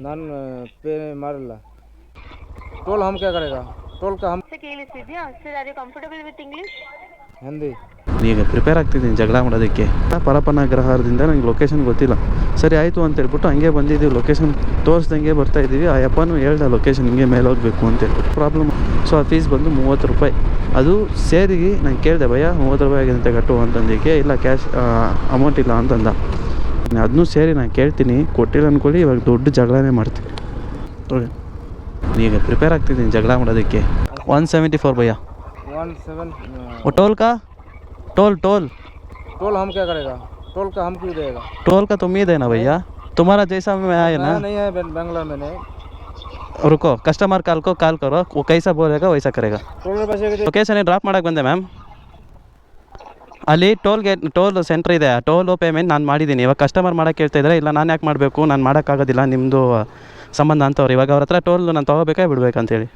नान पे मारिಲ್ಲ टोल हम क्या करेगा टोल का हम ಕೇಳಿಸ್ತಿದ್ಯಾ sir are you comfortable with English Hindi ಈಗ ಪ್ರಿಪೇರ್ ಆಗ್ತಿದ್ದೀನಿ ಜಗಳ ಮಾಡೋದಕ್ಕೆ. ಪರಪ್ಪನ ಅಗ್ರಹಾರದಿಂದ ನಂಗೆ ಲೊಕೇಶನ್ ಗೊತ್ತಿಲ್ಲ. ಸರಿ ಆಯಿತು ಅಂತ ಹೇಳ್ಬಿಟ್ಟು ಹಂಗೆ ಬಂದಿದ್ದೀವಿ. ಲೊಕೇಶನ್ ತೋರಿಸ್ದಂಗೆ ಬರ್ತಾಯಿದ್ದೀವಿ. ಆ ಅಪ್ಪನೂ ಹೇಳ್ದ ಲೊಕೇಶನ್ ಹಿಂಗೆ ಮೇಲೆ ಹೋಗಬೇಕು ಅಂತೇಳಿ. ಪ್ರಾಬ್ಲಮ್ ಸೊ ಆ ಫೀಸ್ ಬಂದು 30 ರೂಪಾಯಿ. ಅದು ಸೇರಿ ನಾನು ಕೇಳಿದೆ ಭಯ್ಯ 30 ರೂಪಾಯಿ ಆಗಿದೆ ಕಟ್ಟು ಅಂತಂದಕ್ಕೆ ಇಲ್ಲ ಕ್ಯಾಶ್ ಅಮೌಂಟ್ ಇಲ್ಲ ಅಂತಂದ. ಅದನ್ನೂ ಸೇರಿ ನಾನು ಕೇಳ್ತೀನಿ, ಕೊಟ್ಟಿಲ್ಲ ಅಂದ್ಕೊಳ್ಳಿ ಇವಾಗ ದೊಡ್ಡ ಜಗಳನೇ ಮಾಡ್ತೀನಿ. ಓಕೆ ಈಗ ಪ್ರಿಪೇರ್ ಆಗ್ತಿದ್ದೀನಿ ಜಗಳ ಮಾಡೋದಕ್ಕೆ. 174 ಭಯ್ಯ. 17 टोल का टोल टोल टोल हम क्या करेगा टोल का हम क्यों देगा टोल का तुम ही देना भैया. तुम्हारा जैसा में आया ना. नहीं है बंगला में नहीं रुको कस्टमर कॉल करो. वो कैसा बोलेगा वैसा करेगा. टोल पैसे ಲೊಕೇಶನ್ ಡ್ರಾಪ್ ಮಾಡೋಕ್ಕೆ ಬಂದೆ ಮ್ಯಾಮ್. ಅಲ್ಲಿ ಟೋಲ್ ಸೆಂಟ್ರ್ ಇದೆ. ಟೋಲು ಪೇಮೆಂಟ್ ನಾನು ಮಾಡಿದ್ದೀನಿ. ಇವಾಗ ಕಸ್ಟಮರ್ ಮಾಡೋಕ್ಕೆ ಹೇಳ್ತಾ ಇದ್ದಾರೆ. ಇಲ್ಲ ನಾನು ಯಾಕೆ ಮಾಡಬೇಕು, ನಾನು ಮಾಡೋಕ್ಕಾಗೋದಿಲ್ಲ ನಿಮ್ಮದು ಸಂಬಂಧ ಅಂತವ್ರು. ಇವಾಗ ಅವ್ರ ಹತ್ರ ಟೋಲ್ ನಾನು ತೊಗೋಬೇಕಾ ಬಿಡಬೇಕಂತೇಳಿ.